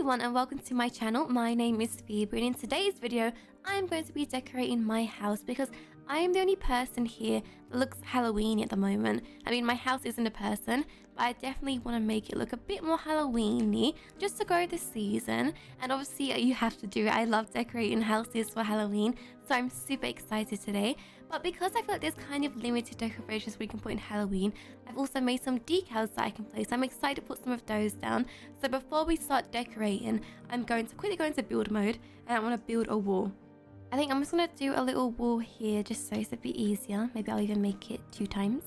everyone and welcome to my channel. My name is Phoeberry and in today's video I'm going to be decorating my house because I am the only person here that looks Halloweeny at the moment. I mean, my house isn't a person, but I definitely want to make it look a bit more Halloweeny just to go with the season. And obviously you have to do it. I love decorating houses for Halloween, so I'm super excited today. But because I feel like there's kind of limited decorations we can put in Halloween, I've also made some decals that I can place. I'm excited to put some of those down. So before we start decorating, I'm going to quickly go into build mode and I want to build a wall. I think I'm just going to do a little wall here just so it's a bit easier. Maybe I'll even make it 2 times.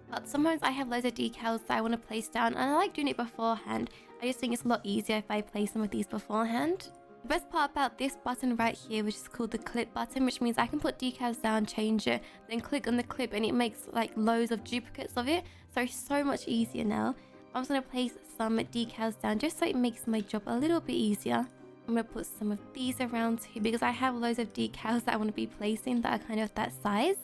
But sometimes I have loads of decals that I want to place down and I like doing it beforehand. I just think it's a lot easier if I place some of these beforehand. The best part about this button right here, which is called the clip button, which means I can put decals down, change it, then click on the clip and it makes like loads of duplicates of it. So it's so much easier now. I'm just going to place some decals down just so it makes my job a little bit easier. I'm going to put some of these around too because I have loads of decals that I want to be placing that are kind of that size.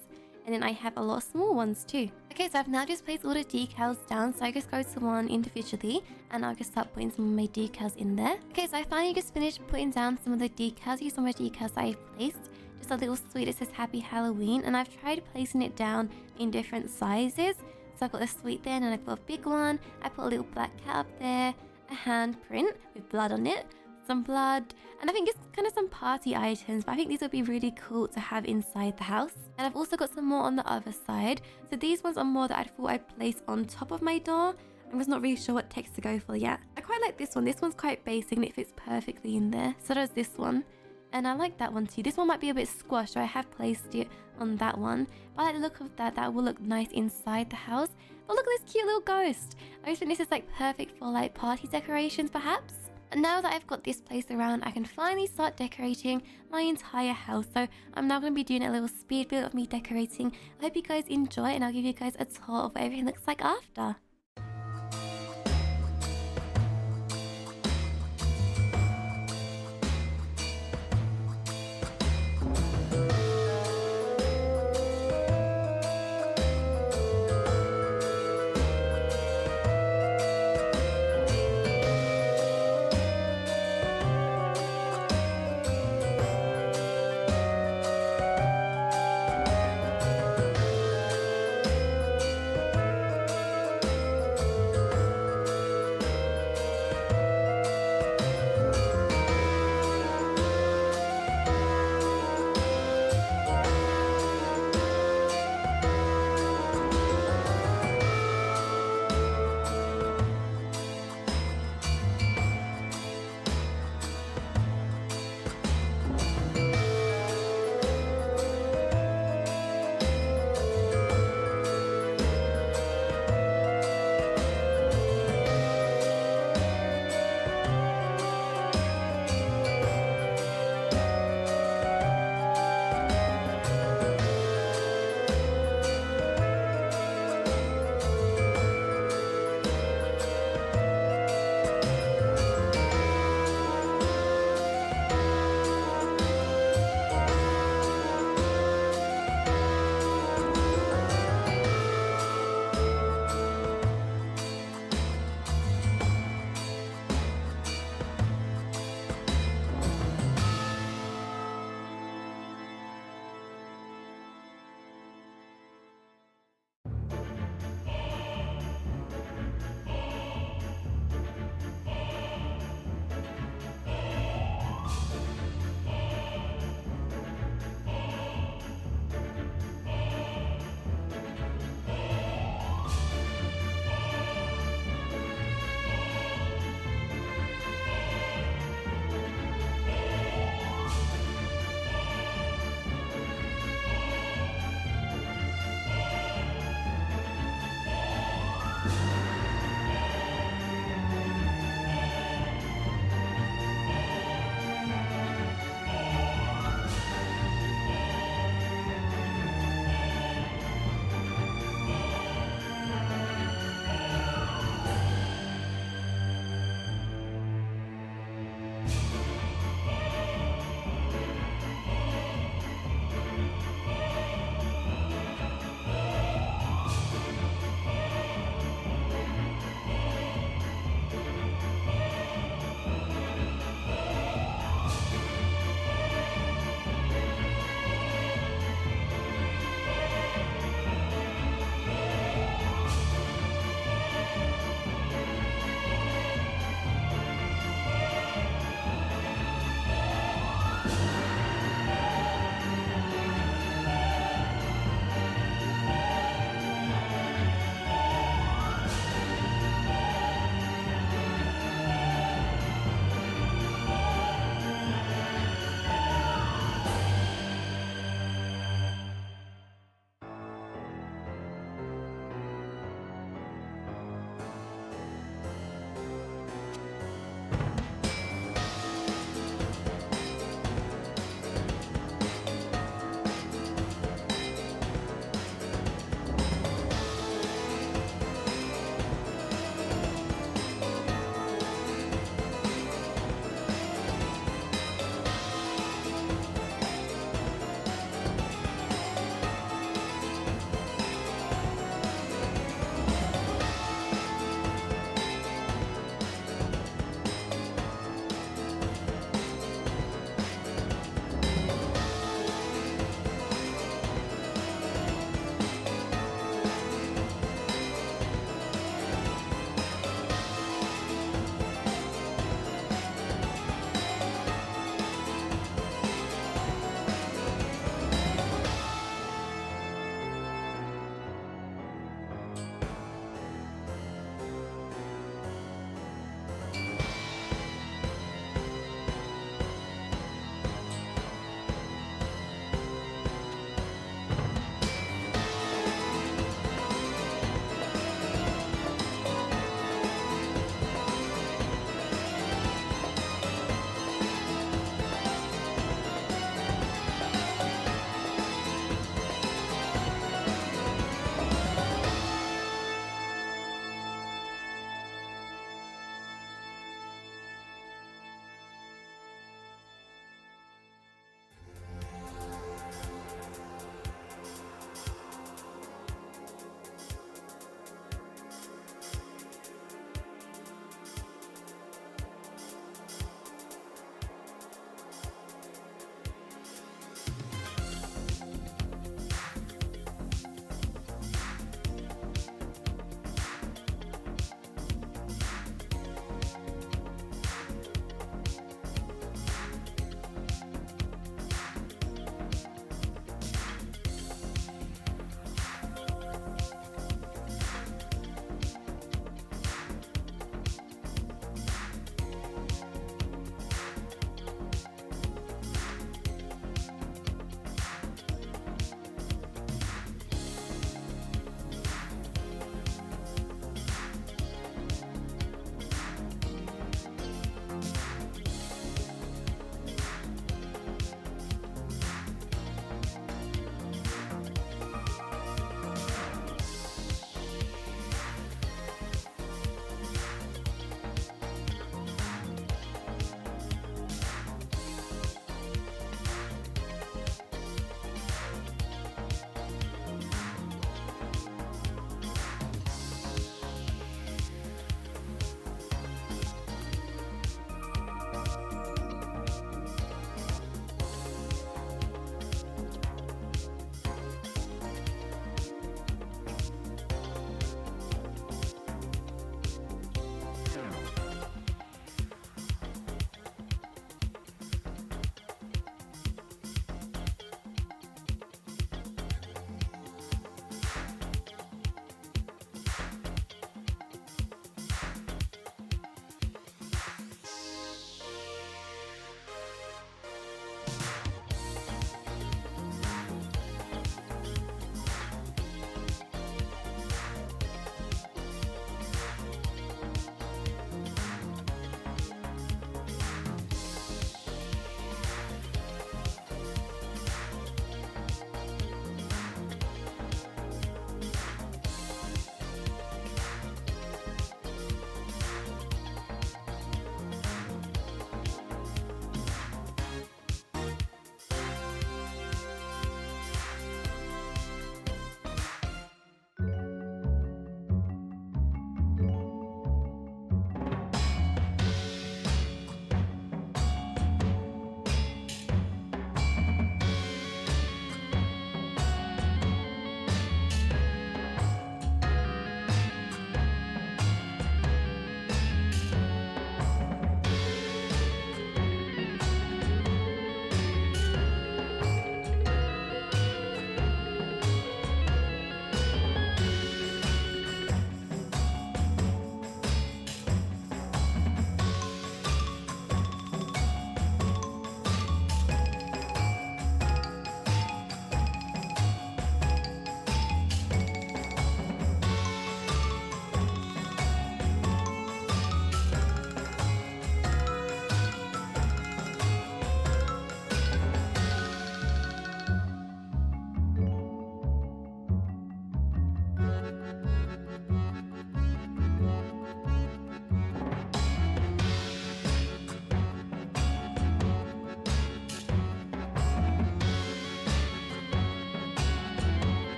And then I have a lot of small ones too. Okay, so I've now just placed all the decals down. So I just go to one individually and I'll just start putting some of my decals in there. Okay, so I finally just finished putting down some of the decals. Here's some of the decals that I've placed. Just a little sweet that says Happy Halloween. And I've tried placing it down in different sizes. So I've got a sweet there and then I've got a big one. I put a little black cat up there. A handprint with blood on it. Some blood, and I think it's kind of some party items, but I think these would be really cool to have inside the house. And I've also got some more on the other side. So these ones are more that I thought I'd place on top of my door. I'm just not really sure what text to go for yet. I quite like this one. This one's quite basic and it fits perfectly in there. So does this one. And I like that one too. This one might be a bit squashed, so I have placed it on that one. But I like the look of that. That will look nice inside the house. But look at this cute little ghost. I just think this is like perfect for like party decorations perhaps. And now that I've got this place around, I can finally start decorating my entire house. So I'm now going to be doing a little speed build of me decorating. I hope you guys enjoy and I'll give you guys a tour of what everything looks like after.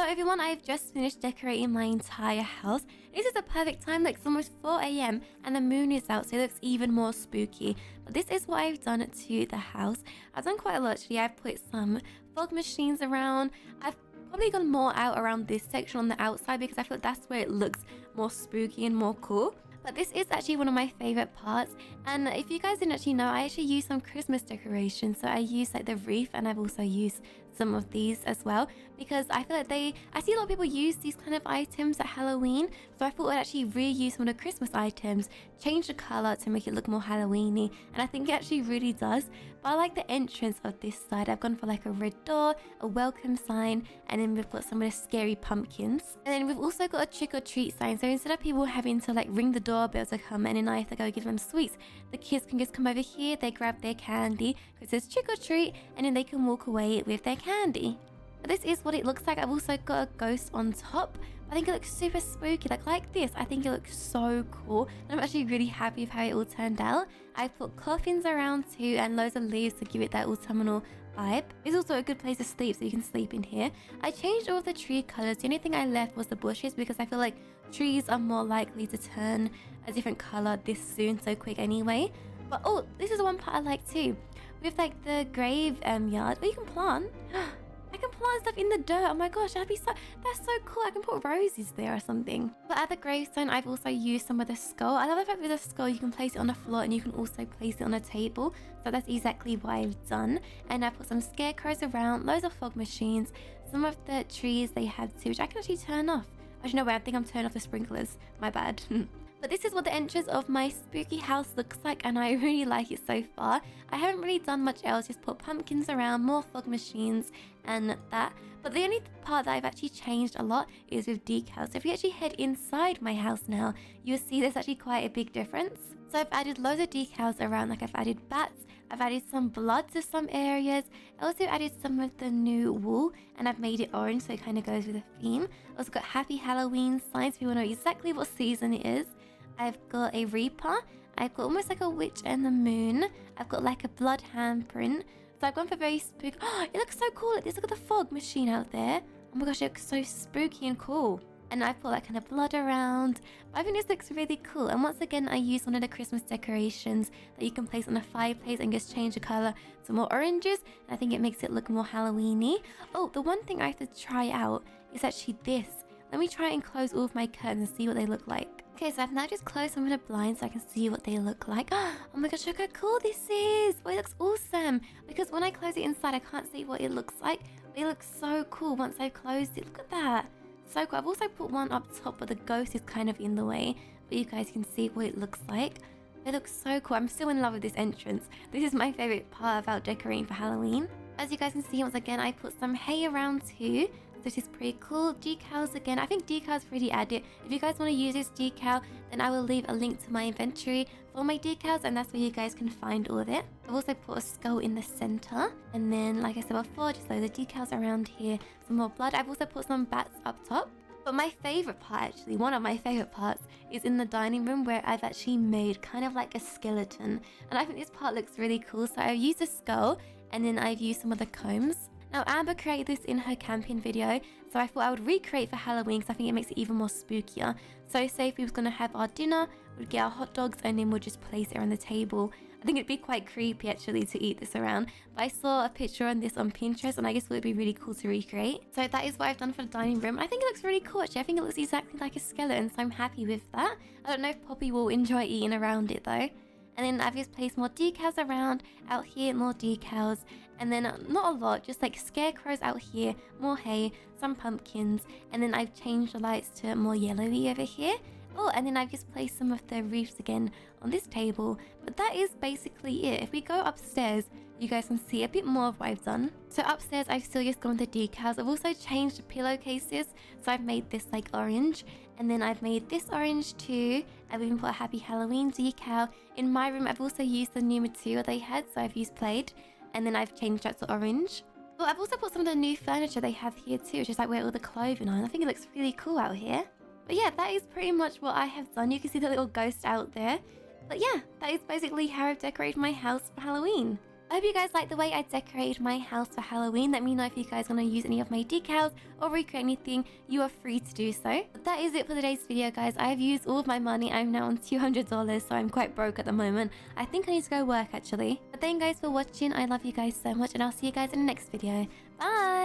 everyone, I've just finished decorating my entire house. This is the perfect time, like it's almost 4 a.m. and the moon is out, so it looks even more spooky. But this is what I've done to the house. I've done quite a lot actually. I've put some fog machines around. I've probably gone more out around this section on the outside because I feel like that's where it looks more spooky and more cool. But this is actually one of my favorite parts, and if you guys didn't actually know, I actually use some Christmas decorations. So I use like the wreath, and I've also used some of these as well because I feel like I see a lot of people use these kind of items at Halloween, so I thought I'd actually reuse some of the Christmas items, change the color to make it look more Halloweeny, and I think it actually really does. But I like the entrance of this side. I've gone for like a red door, a welcome sign, and then we've got some of the scary pumpkins, and then we've also got a trick or treat sign. So instead of people having to like ring the doorbell to come in and I have to go give them sweets, the kids can just come over here, they grab their candy because it's trick or treat, and then they can walk away with their candy. But this is what it looks like. I've also got a ghost on top. I think it looks super spooky, like this. I think it looks so cool, and I'm actually really happy with how it all turned out. I've put coffins around too and loads of leaves to give it that autumnal vibe. It's also a good place to sleep, so you can sleep in here. I changed all of the tree colors. The only thing I left was the bushes because I feel like trees are more likely to turn a different color this soon, so quick anyway. But oh, this is one part I like too. With like the grave yard, you can plant. I can plant stuff in the dirt. Oh my gosh, that's so cool. I can put roses there or something. But at the gravestone, I've also used some of the skull. I love the fact with the skull, you can place it on the floor and you can also place it on a table. So that's exactly what I've done. And I put some scarecrows around, loads of fog machines, some of the trees they have too, which I can actually turn off. Actually, no way, I think I'm turning off the sprinklers. My bad. But this is what the entrance of my spooky house looks like, and I really like it so far. I haven't really done much else, just put pumpkins around, more fog machines and that. But the only part that I've actually changed a lot is with decals. So if you actually head inside my house now, you'll see there's actually quite a big difference. So I've added loads of decals around, like I've added bats, I've added some blood to some areas. I also added some of the new wool and I've made it orange so it kind of goes with the theme. I also got Happy Halloween signs if you want to know exactly what season it is. I've got a reaper. I've got almost like a witch and the moon. I've got like a blood handprint. So I've gone for very spooky. Oh, it looks so cool. Look at the fog machine out there. Oh my gosh, it looks so spooky and cool. And I've put like kind of blood around. But I think this looks really cool. And once again, I used one of the Christmas decorations that you can place on a fireplace and just change the color to more oranges. And I think it makes it look more Halloweeny. Oh, the one thing I have to try out is actually this. Let me try and close all of my curtains and see what they look like. Okay, so I've now just closed some of the blinds so I can see what they look like. Oh my gosh, look how cool this is. Oh, it looks awesome. Because when I close it inside, I can't see what it looks like. But it looks so cool once I've closed it. Look at that. So cool. I've also put one up top, but the ghost is kind of in the way. But you guys can see what it looks like. It looks so cool. I'm still in love with this entrance. This is my favorite part about decorating for Halloween. As you guys can see, once again, I put some hay around too. This is pretty cool. Decals again. I think decals really add it. If you guys want to use this decal, then I will leave a link to my inventory for my decals, and that's where you guys can find all of it. I've also put a skull in the center, and then like I said before, just loads of decals around here, some more blood. I've also put some bats up top. But my favorite part, actually, one of my favorite parts, is in the dining room where I've actually made kind of like a skeleton, and I think this part looks really cool. So I've used a skull, and then I've used some of the combs. Now, Amber created this in her camping video, so I thought I would recreate for Halloween because I think it makes it even more spookier. So say if we was going to have our dinner, we'd get our hot dogs and then we'd just place it around the table. I think it'd be quite creepy actually to eat this around, but I saw a picture on this on Pinterest and I guess it would be really cool to recreate. So that is what I've done for the dining room. I think it looks really cool actually. I think it looks exactly like a skeleton, so I'm happy with that. I don't know if Poppy will enjoy eating around it though. And then I've just placed more decals around, out here more decals, and then not a lot, just like scarecrows out here, more hay, some pumpkins, and then I've changed the lights to more yellowy over here. Oh, and then I've just placed some of the wreaths again on this table, but that is basically it. If we go upstairs, you guys can see a bit more of what I've done. So upstairs, I've still just gone with the decals. I've also changed the pillowcases, so I've made this like orange, and then I've made this orange too. I've even put a Happy Halloween decal. In my room, I've also used the new material they had, so I've used plaid, and then I've changed that to orange. But I've also put some of the new furniture they have here too, which is like where all the clothing are. I think it looks really cool out here. But yeah, that is pretty much what I have done. You can see the little ghost out there. But yeah, that is basically how I've decorated my house for Halloween. I hope you guys like the way I decorated my house for Halloween. Let me know if you guys want to use any of my decals or recreate anything. You are free to do so. But that is it for today's video, guys. I've used all of my money. I'm now on $200, so I'm quite broke at the moment. I think I need to go work, actually. But thank you guys for watching. I love you guys so much, and I'll see you guys in the next video. Bye!